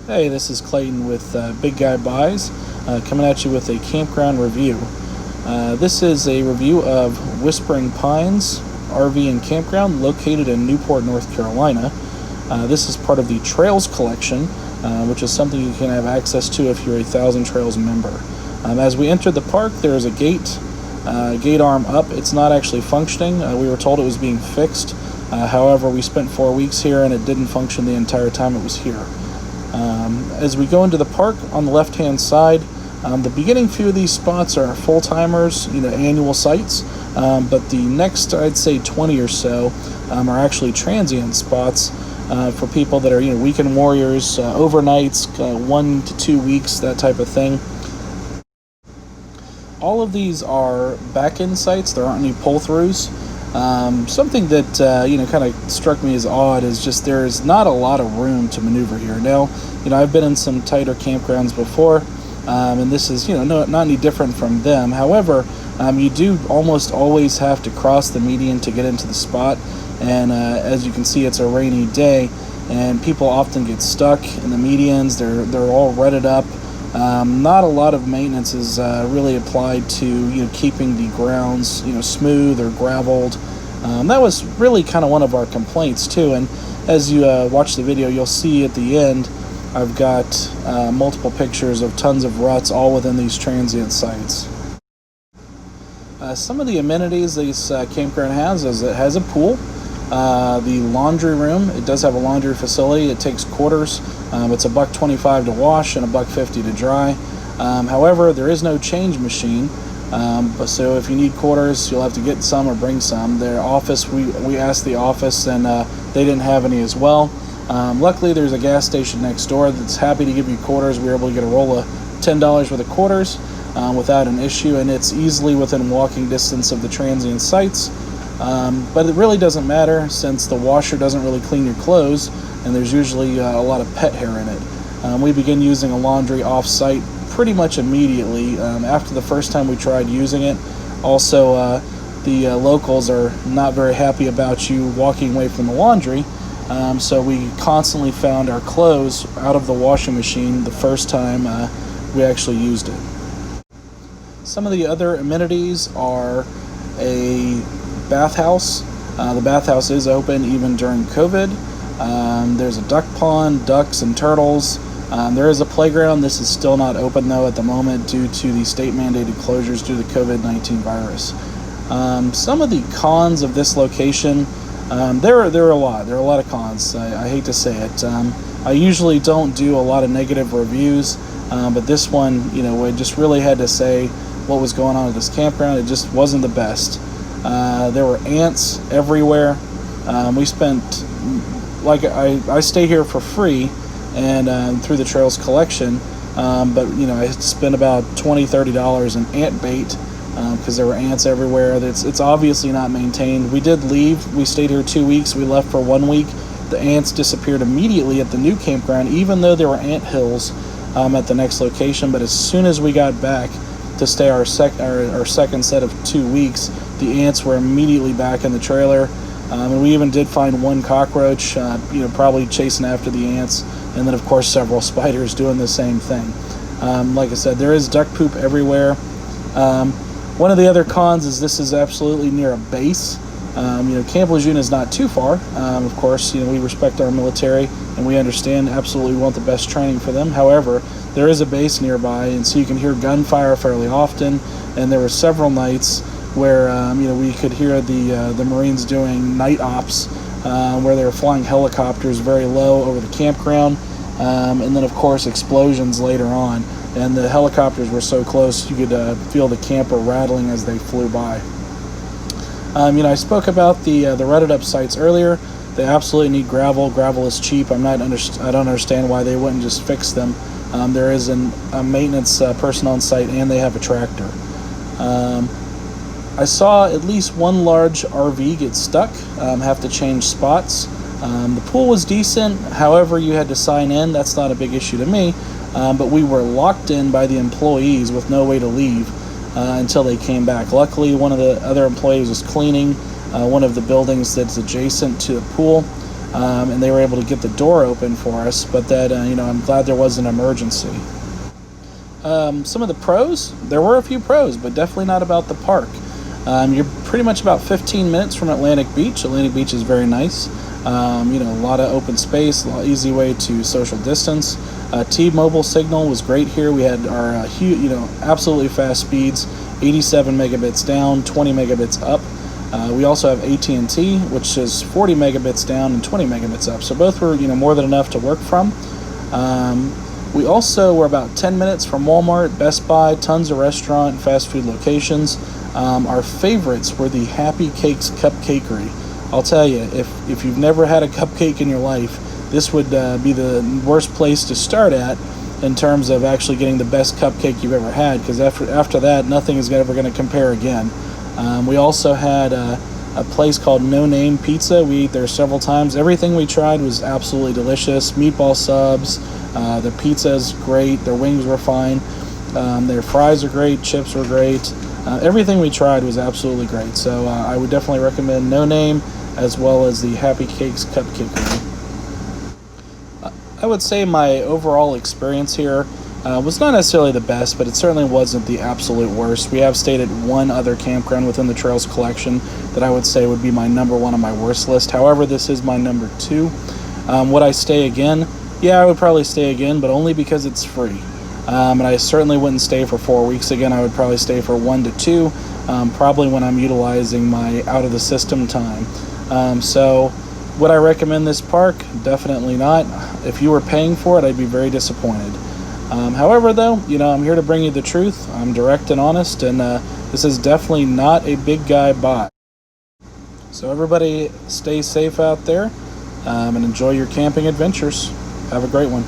Hey, this is Clayton with Big Guy Buys, coming at you with a campground review. This is a review of Whispering Pines RV and Campground located in Newport, North Carolina. This is part of the Trails collection, which is something you can have access to if you're a Thousand Trails member. As we entered the park, there is a gate arm up. It's not actually functioning. We were told it was being fixed. However, we spent 4 weeks here and it didn't function the entire time it was here. As we go into the park, on the left-hand side, the beginning few of these spots are full-timers, annual sites, but the next, I'd say 20 or so, are actually transient spots for people that are, weekend warriors, overnights, 1 to 2 weeks, that type of thing. All of these are back-end sites. There aren't any pull-throughs. Something that kind of struck me as odd is just there's not a lot of room to maneuver here. Now, I've been in some tighter campgrounds before, and this is not any different from them. However, you do almost always have to cross the median to get into the spot, and as you can see, it's a rainy day, and people often get stuck in the medians. They're all rutted up. Not a lot of maintenance is really applied to keeping the grounds smooth or graveled. That was really kind of one of our complaints too. And as you watch the video, you'll see at the end I've got multiple pictures of tons of ruts all within these transient sites. Some of the amenities this campground has is it has a pool. The laundry room, it does have a laundry facility. It takes quarters. It's $1.25 to wash and $1.50 to dry. However, there is no change machine. So if you need quarters, you'll have to get some or bring some. Their office, we asked the office, and they didn't have any as well. Luckily, there's a gas station next door that's happy to give you quarters. We were able to get a roll of $10 worth of quarters without an issue, and it's easily within walking distance of the transient sites. But it really doesn't matter since the washer doesn't really clean your clothes, and there's usually a lot of pet hair in it. We begin using a laundry off-site pretty much immediately after the first time we tried using it. Also, the locals are not very happy about you walking away from the laundry, so we constantly found our clothes out of the washing machine the first time we actually used it. Some of the other amenities are a bathhouse. The bathhouse is open even during COVID. There's a duck pond, ducks and turtles. There is a playground. This is still not open though at the moment due to the state mandated closures due to the COVID-19 virus. Some of the cons of this location, there are a lot. There are a lot of cons. I hate to say it. I usually don't do a lot of negative reviews, but this one, I just really had to say what was going on at this campground. It just wasn't the best. There were ants everywhere. We spent, I stay here for free and through the Trails collection, but I spent about $20-30 in ant bait because there were ants everywhere. It's obviously not maintained. We did leave. We stayed here 2 weeks. We left for 1 week. The ants disappeared immediately at the new campground, even though there were ant hills at the next location. But as soon as we got back to stay our second set of 2 weeks, the ants were immediately back in the trailer, and we even did find one cockroach, probably chasing after the ants, and then of course several spiders doing the same thing. Like I said, there is duck poop everywhere. One of the other cons is this is absolutely near a base. Camp Lejeune is not too far. Of course, we respect our military, and we understand absolutely want the best training for them. However, there is a base nearby, and so you can hear gunfire fairly often, and there were several nights where we could hear the Marines doing night ops where they were flying helicopters very low over the campground, and then of course explosions later on, and the helicopters were so close you could feel the camper rattling as they flew by. I spoke about the rutted up sites earlier. They absolutely need gravel. Gravel is cheap. I don't understand why they wouldn't just fix them. There is a maintenance person on site, and they have a tractor. I saw at least one large RV get stuck, have to change spots. The pool was decent, however, you had to sign in. That's not a big issue to me, but we were locked in by the employees with no way to leave until they came back. Luckily, one of the other employees was cleaning one of the buildings that's adjacent to the pool, and they were able to get the door open for us. But that I'm glad there was an emergency. Some of the pros, there were a few pros, but definitely not about the park. You're pretty much about 15 minutes from Atlantic Beach. Atlantic Beach is very nice. A lot of open space, easy way to social distance. T-Mobile signal was great here. We had our absolutely fast speeds, 87 megabits down, 20 megabits up. We also have AT&T, which is 40 megabits down and 20 megabits up. So both were more than enough to work from. We also were about 10 minutes from Walmart, Best Buy, tons of restaurant and fast food locations. Our favorites were the Happy Cakes Cupcakery. I'll tell you, if you've never had a cupcake in your life, this would be the worst place to start at in terms of actually getting the best cupcake you've ever had, because after that, nothing is ever going to compare again. We also had a place called No Name Pizza. We ate there several times. Everything we tried was absolutely delicious. Meatball subs, their pizza is great, their wings were fine, their fries are great, chips were great. Everything we tried was absolutely great. So I would definitely recommend No Name as well as the Happy Cakes Cupcakery. I would say my overall experience here was not necessarily the best, but it certainly wasn't the absolute worst. We have stayed at one other campground within the Trails collection that I would say would be my number one on my worst list. However, this is my number two. Would I stay again? Yeah, I would probably stay again, but only because it's free. And I certainly wouldn't stay for 4 weeks again. I would probably stay for 1 to 2, probably when I'm utilizing my out-of-the-system time. So would I recommend this park? Definitely not. If you were paying for it, I'd be very disappointed. However, though, I'm here to bring you the truth. I'm direct and honest, and this is definitely not a big guy buy. So everybody stay safe out there and enjoy your camping adventures. Have a great one.